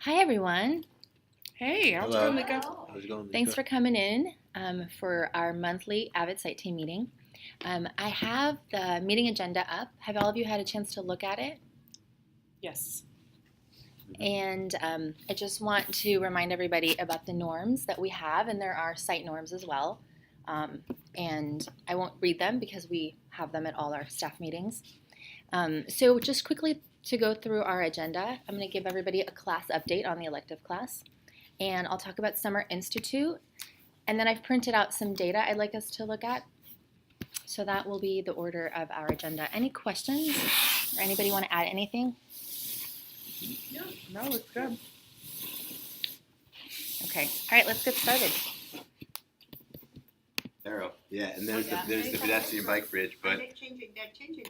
Hi, everyone. Hey, how's it Hello. going, Mika? How's it going, Mika? Thanks for coming in for our monthly AVID Site Team meeting. I have the meeting agenda up. Have all of you had a chance to look at it? Yes. And I just want to remind everybody about the norms that we have, and there are site norms as well. And I won't read them because we have them at all our staff meetings. So just quickly to go through our agenda, I'm going to give everybody a class update on the elective class. And I'll talk about Summer Institute. And then I've printed out some data I'd like us to look at. So that will be the order of our agenda. Any questions? Or anybody want to add anything? No, it's good. Okay. All right, let's get started. Arrow. Yeah, and there's the pedestrian bike bridge, but They're changing that bridge,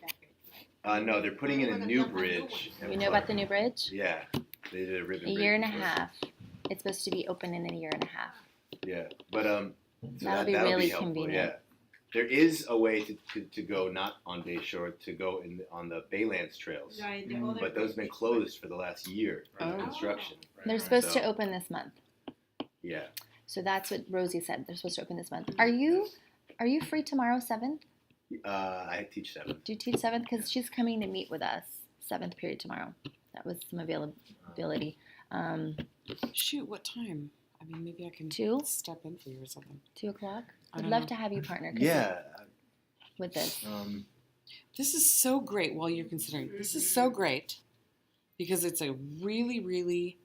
right? no, they're putting in a new bridge. You know about the new bridge? Yeah, they did a ribbon A bridge. year and a before. half. It's supposed to be open in a year and a half. Yeah, but so That'll be that'll really be helpful. convenient. Yeah, there is a way to go not on Bay Shore to go on the Baylands trails, Right, the other but those have been bridge. closed for the last year for Oh. construction. They're supposed So- to open this month. Yeah, So that's what Rosie said. They're supposed to open this month. Are you free tomorrow, 7th? I teach 7. Do you teach 7th? Because she's coming to meet with us 7th period tomorrow. That was some availability. Shoot, what time? I mean, maybe I can 2? step in for you or something. 2 o'clock? I I'd don't love know. to have you partner Yeah. with this. This is so great while you're considering. This is so great because it's a really, really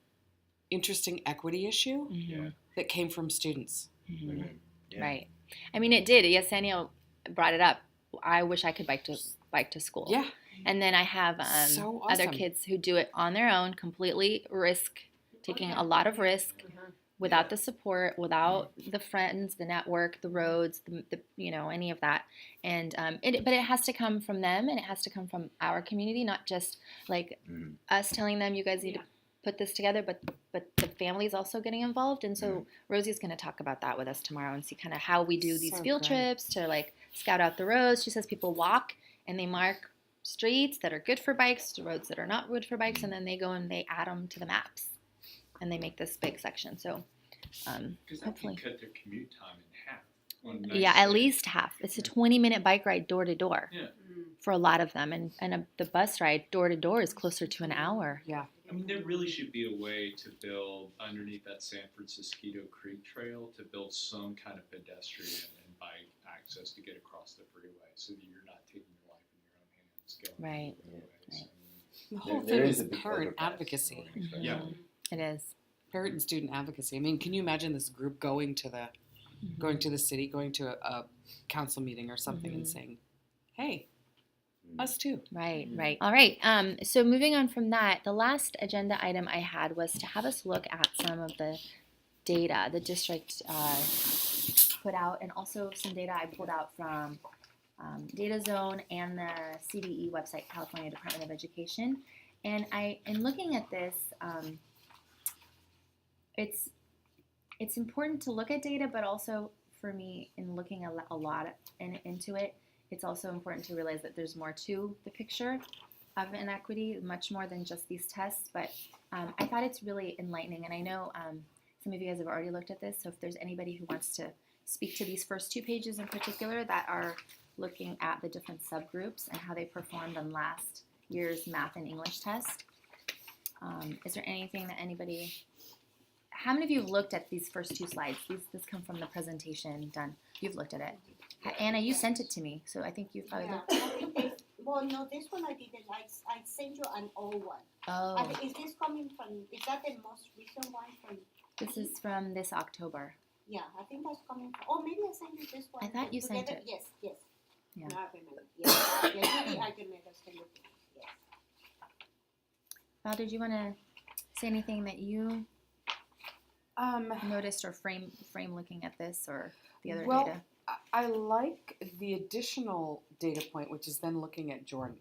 interesting equity issue Mm-hmm. that came from students. Mm-hmm. Yeah. Right. I mean, it did. Yesenia brought it up. I wish I could bike to school. Yeah. And then I have So other awesome. kids who do it on their own, completely taking a lot of risk without the support, without the friends, the network, the roads, the any of that. And but it has to come from them, and it has to come from our community, not just like us telling them you guys need to put this together, but the family's also getting involved. And so Rosie's going to talk about that with us tomorrow and see kind of how we do these So field great. trips to like scout out the roads. She says people walk and they mark streets that are good for bikes, roads that are not good for bikes, and then they go and they add them to the maps, and they make this big section. So Because that hopefully, can cut their commute time in half. On a nice yeah, at day. least half. It's a 20-minute bike ride door to door Yeah. for a lot of them, and the bus ride door to door is closer to an hour. Yeah. I mean, there really should be a way to build underneath that San Francisco Creek Trail to build some kind of pedestrian and bike access to get across the freeway, so that you're not taking your life in your own hands going Right. on the freeways. Right. The whole There thing is is a big parent overpass. advocacy. Yeah. It is. Parent and student advocacy. I mean, can you imagine this group going to the city, going to a council meeting or something and saying, hey, us too. Right, right. All right. So moving on from that, the last agenda item I had was to have us look at some of the data the district put out, and also some data I pulled out from Data Zone and the CDE website, California Department of Education. And in looking at this, it's important to look at data, but also for me, in looking a lot into it, it's also important to realize that there's more to the picture of inequity, much more than just these tests. But I thought it's really enlightening, and I know some of you guys have already looked at this, so if there's anybody who wants to speak to these first 2 pages in particular that are looking at the different subgroups and how they performed on last year's math and English test. Is there anything that anybody... How many of you have looked at these first 2 slides? This come from the presentation done. You've looked at it. Anna, you sent it to me, so I think you've probably looked. Well, no, this one I didn't. I sent you an old one. Oh, Is this coming from? Is that the most recent one from? this is from this October. Yeah, I think that's coming from. Oh, maybe I sent you this one. I thought you sent together. it. Yes. Yeah. Now I remember. Yes, maybe I can make us send it. Yes. Val, did you want to say anything that you noticed or frame looking at this or the other Well, data? I like the additional data point, which is then looking at Jordan,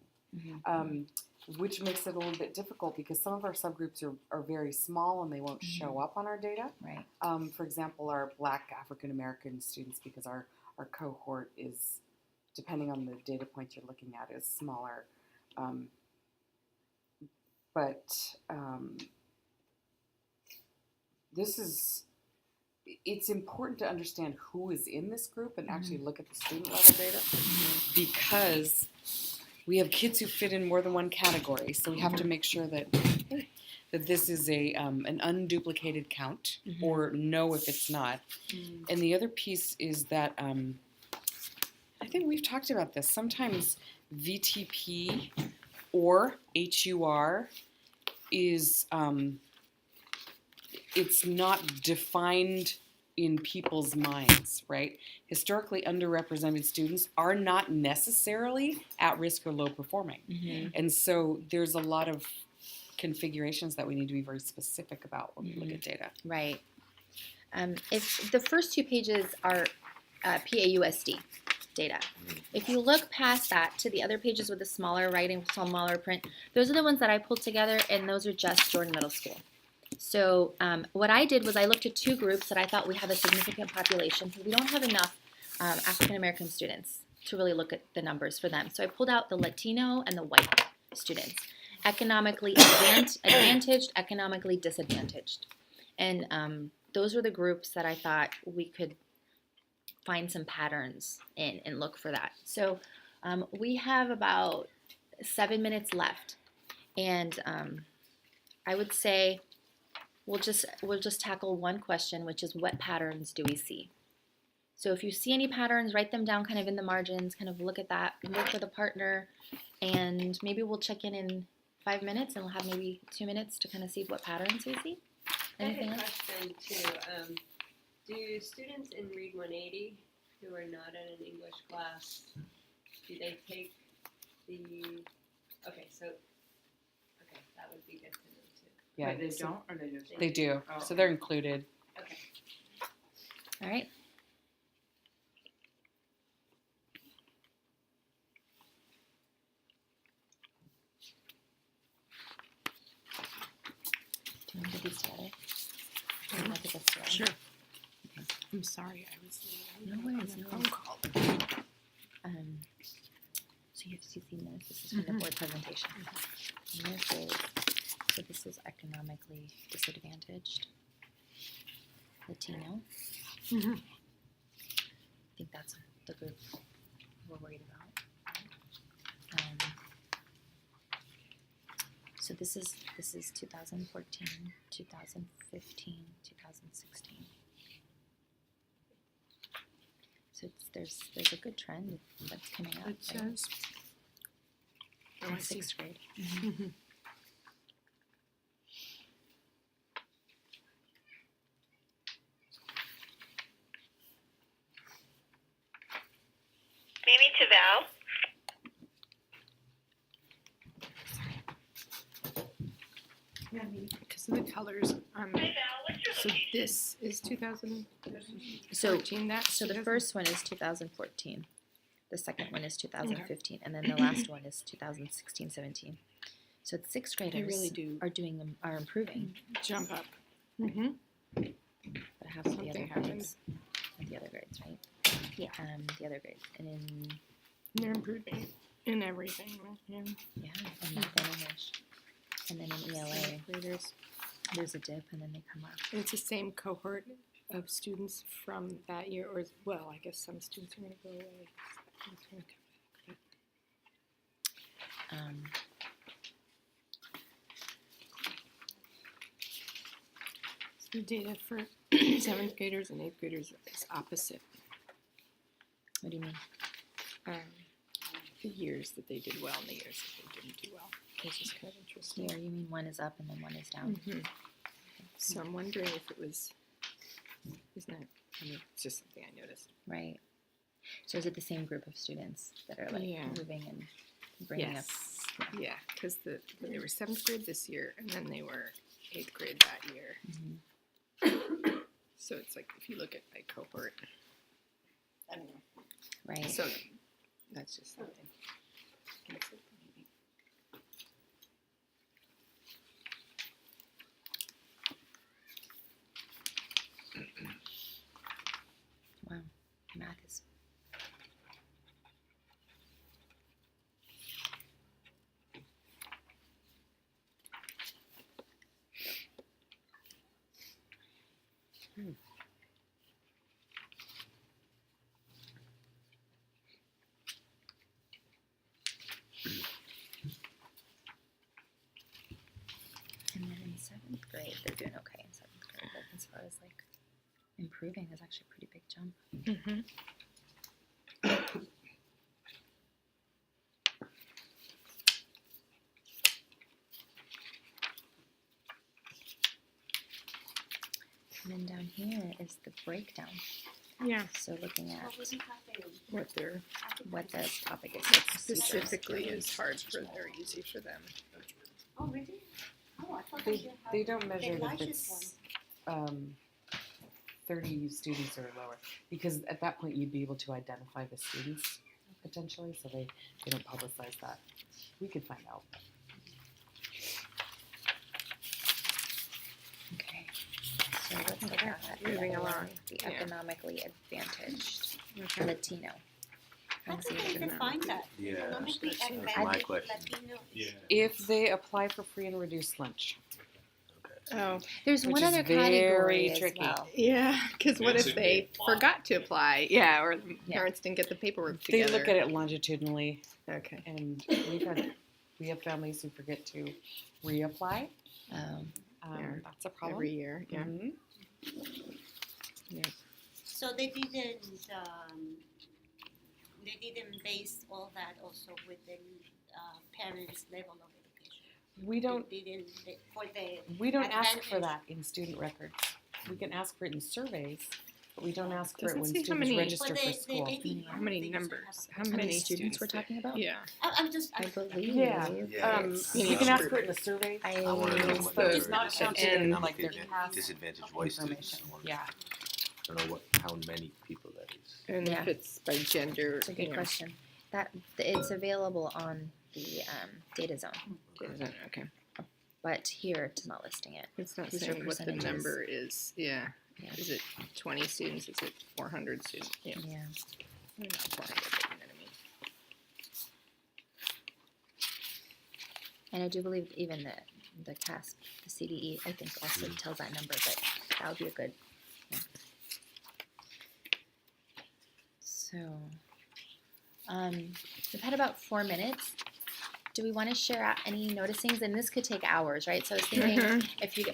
which makes it a little bit difficult because some of our subgroups are very small and they won't show up on our data. Right. For example, our Black African American students, because our cohort is, depending on the data point you're looking at, is smaller. But this is, it's important to understand who is in this group and actually look at the student level data because we have kids who fit in more than one category. So we have to make sure that this is an unduplicated count or know if it's not. And the other piece is that I think we've talked about this. Sometimes VTP or HUR is it's not defined in people's minds, right? Historically underrepresented students are not necessarily at risk or low performing. And so there's a lot of configurations that we need to be very specific about when we look at data. Right. If the first 2 pages are PAUSD data. If you look past that to the other pages with the smaller writing, smaller print, those are the ones that I pulled together, and those are just Jordan Middle School. So what I did was I looked at 2 groups that I thought we have a significant population because we don't have enough African American students to really look at the numbers for them. So I pulled out the Latino and the white students, economically advantaged, economically disadvantaged. And those were the groups that I thought we could find some patterns in and look for that. So we have about 7 minutes left, and I would say we'll just tackle one question, which is what patterns do we see? So if you see any patterns, write them down kind of in the margins, kind of look at that, look for the partner, and maybe we'll check in 5 minutes, and we'll have maybe 2 minutes to kind of see what patterns we see. Anything I had a else? question too. Do students in Read 180 who are not in an English class, do they take the, okay, that would be good to know too. Yeah, Wait, they don't, or they just? they do. Oh, So they're included. Okay. All right. Do you want to get these together? Do you want to get this together? Sure. I'm sorry, I was No worries, on a no phone worries. call. So you've seen this. This is from the board presentation. And this is economically disadvantaged Latino. Mhm. I think that's the group we're worried about. So this is 2014, 2015, 2016. So there's a good trend that's coming up. It says. Oh, I In see. 6th grade. Mhm. Maybe to Val. Because of the colors. Hi Val, what's your So location? this is 2014. So That. So the first one is 2014, the second one is 2015, and then the last one is 2016, 17. So the 6th They graders really do are improving, jump up. Mm-hmm. but half of the Something other happened. grades, the other grades, right? Yeah. The other grades, and in They're improving in everything. Yeah. and math and English, and then in ELA, Graders. there's a dip, and then they come up. And it's the same cohort of students from that year, or well, I guess some students are going to go away. Some students are gonna come back, so the data for 7th graders and 8th graders is opposite. What do you mean? The years that they did well and the years that they didn't do well. Which is kind of interesting. Here, you mean one is up and then one is down? Mhm. So I'm wondering if it was, isn't that, I mean, it's just something I noticed. Right. So is it the same group of students that are like Yeah. moving and bringing up? Yeah, because they were 7th grade this year and then they were 8th grade that year. Mhm. So it's like if you look at my cohort, I don't know. Right. So that's just something. Wow, math is. And then in 7th grade, they're doing okay in 7th grade. But as far as like improving, there's actually a pretty big jump. Mm-hmm. And then down here is the breakdown. Yeah. So looking at What was it happening? What they're what the topic is. So procedures. specifically is hard for or easy for them. Oh, really? Oh, I thought They, you had they don't measure the if largest one. it's 30 students or lower, because at that point you'd be able to identify the students potentially, so they don't publicize that. We could find out. Okay. So let's look at Moving the other one, along. the Yeah. economically advantaged Okay. Latino. How Let's see did if they we can- even find that? Yeah, Economically that's my advantaged question. Latino. Yeah. If they apply for free and reduced lunch. Oh, There's Which one is other very category as tricky. well. yeah. Because what It's if a they big block. forgot to apply? Yeah, or the Yeah. parents didn't get the paperwork They together. look at it longitudinally, Okay. and we have families who forget to reapply. Yeah. That's a problem. Every year. Yeah. Mhm. So they didn't base all that also with the parents' level of education. We don't They didn't for the ask for advantage. that in student records. We can ask for it in surveys, but we don't ask for it Doesn't when say how students many- register For for the school. AVID, How many they used to numbers? have How a- How many many students we're there? talking about? Yeah. I'm just I believe Yeah. Yeah. it's You can ask for it in the survey. I I want to know what But number it's not is counted in, in economically like their past disadvantaged white students. information. Yeah. I don't know how many people that is. And Yeah. if it's by gender, It's a good question. That it's available on the data zone, Okay. but here it's not listing it. It's not These are saying what the percentages. number is. Yeah. Yeah. Is it 20 students? Is it 400 students? Yeah. Yeah. They're not applying it, but you know what I mean. And I do believe even the CASP, the CDE, I think also tells that number, but that would be a good. Yeah. So, we've had about 4 minutes. Do we want to share out any noticings? And this could take hours, right? So I was thinking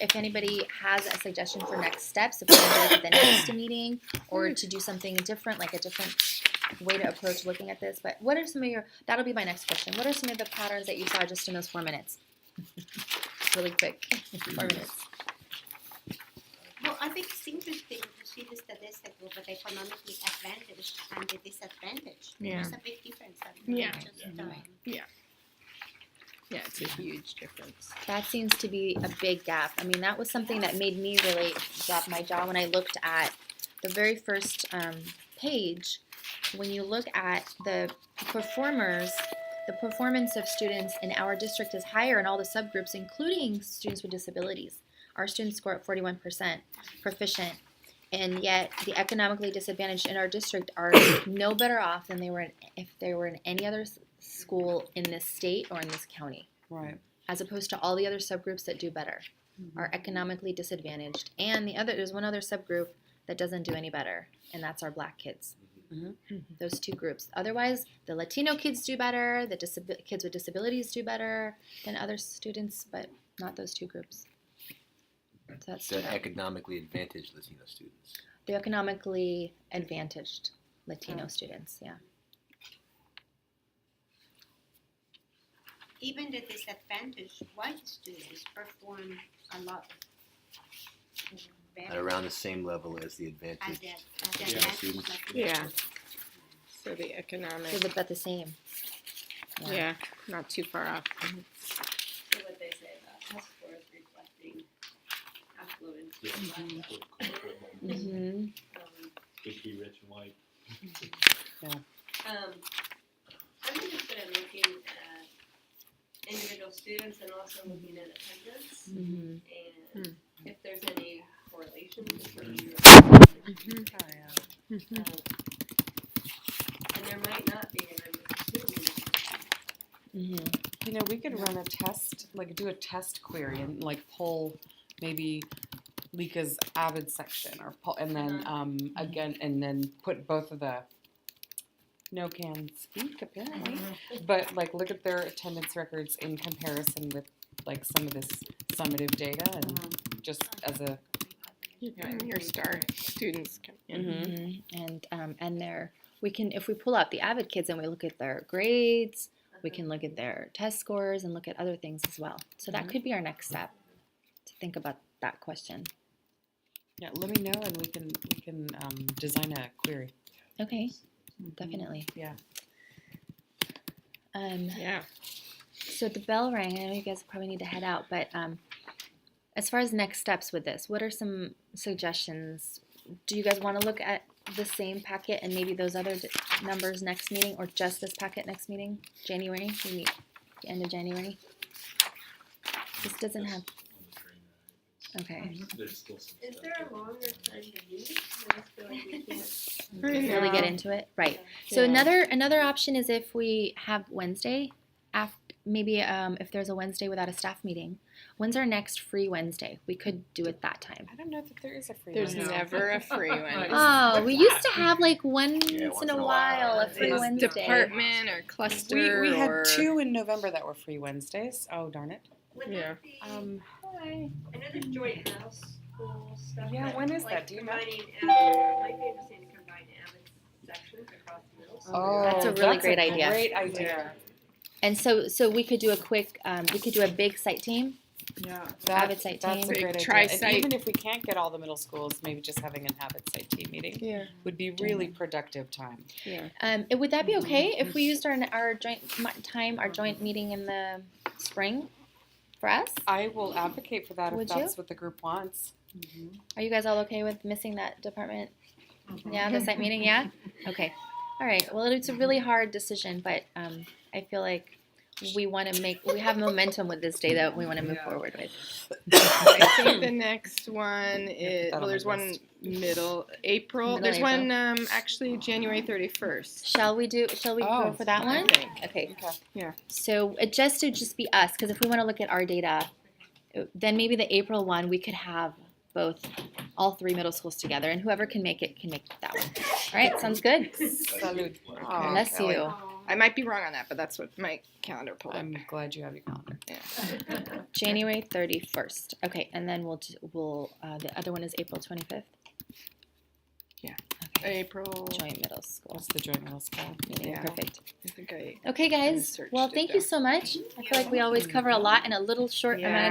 if anybody has a suggestion for next steps, if we want to do it at the next meeting or to do something different, like a different way to approach looking at this. But what are some of that'll be my next question. What are some of the patterns that you saw just in those 4 minutes? Really quick, 4 minutes. Well, I think it's interesting to see the statistic of the economically advantaged and the disadvantaged. Yeah. There's a big difference. Yeah. Just, Yeah, it's a huge difference. That seems to be a big gap. I mean, that was something that made me really drop my jaw when I looked at the very first page. When you look at the performers, the performance of students in our district is higher in all the subgroups, including students with disabilities. Our students score at 41% proficient, and yet the economically disadvantaged in our district are no better off than they were if they were in any other school in this state or in this county, Right. as opposed to all the other subgroups that do better, are economically disadvantaged. And there's one other subgroup that doesn't do any better, and that's our Black kids. Those two groups. Otherwise, the Latino kids do better, the kids with disabilities do better than other students, but not those two groups. So that's The economically advantaged Latino students. the economically advantaged Latino students, yeah. even the disadvantaged white students perform a lot At better around the same level as the as advantaged. the Yeah. advantaged Students. Latino Yeah. students. So the economic, They're about the same. yeah, not too far off. So what they say about test scores reflecting affluence. Mm-hmm. Could be rich and white. I'm interested in looking at individual students and also looking at attendance Mm-hmm. and if there's any correlation between your and there might not be, and I'm just assuming. Mm-hmm. You know, we could run a test, like do a test query and like poll maybe Lika's AVID section, and then again, and then put both of the no can speak apparently, but like look at their attendance records in comparison with like some of this summative data, and just as a Your star students can. And we can, if we pull out the AVID kids and we look at their grades, we can look at their test scores and look at other things as well. So that could be our next step, to think about that question. yeah. Let me know, and we can design a query. Okay, definitely. Yeah. Yeah. So the bell rang. I know you guys probably need to head out, but as far as next steps with this, what are some suggestions? Do you guys want to look at the same packet and maybe those other numbers next meeting, or just this packet next meeting? January? We meet the end of January. This doesn't have. Okay. There's still some Is stuff there that- a longer time to meet? I just feel like we can't. Really get into it, right? So Yeah. another option is if we have Wednesday, maybe if there's a Wednesday without a staff meeting. When's our next free Wednesday? We could do it that time. I don't know that there is a free. There's one. never a free one. Oh, we used to have like once once in a while a free It's Wednesday. department or cluster We had or 2 in November that were free Wednesdays. Oh darn it. Would Yeah. that be, Hi. I know there's joint middle school stuff. Yeah, but, when is like, that? Do you know? combining AVID, it might be interesting to combine AVID sections across the middle school. Oh, That's a really great idea. Great idea. And so we could do a quick, we could do a big site team. Yeah, AVID site that's team. a Big great idea. tri-site. And even if we can't get all the middle schools, maybe just having an AVID site team meeting yeah. would be really productive time. Would that be okay if we used our joint time, our joint meeting in the spring for us? I will advocate for that Would if you? that's what the group wants. Are you guys all okay with missing that department? Yeah, the site meeting, yeah? Okay. All right. Well, it's a really hard decision, but I feel like we have momentum with this data we want to move forward with. I think the next one is that on there's my one list. middle April. Middle There's April. one actually January 31st. Shall we go Oh, for that I one? think. Okay. Okay. Yeah. So it just be us, because if we want to look at our data, then maybe the April one we could have all 3 middle schools together, and whoever can make that one. All right, sounds good. Salud. Oh, Bless Kelly. you. I might be wrong on that, but that's what my calendar pulled up. I'm glad you have your calendar. January 31st. Okay, and then we'll the other one is April 25th. Yeah. Okay. April. Joint middle school What's the joint middle school? meeting. Yeah. Perfect. I think I Okay, guys. searched Well, it thank you down. so much. I feel like we always cover a lot in a little short amount of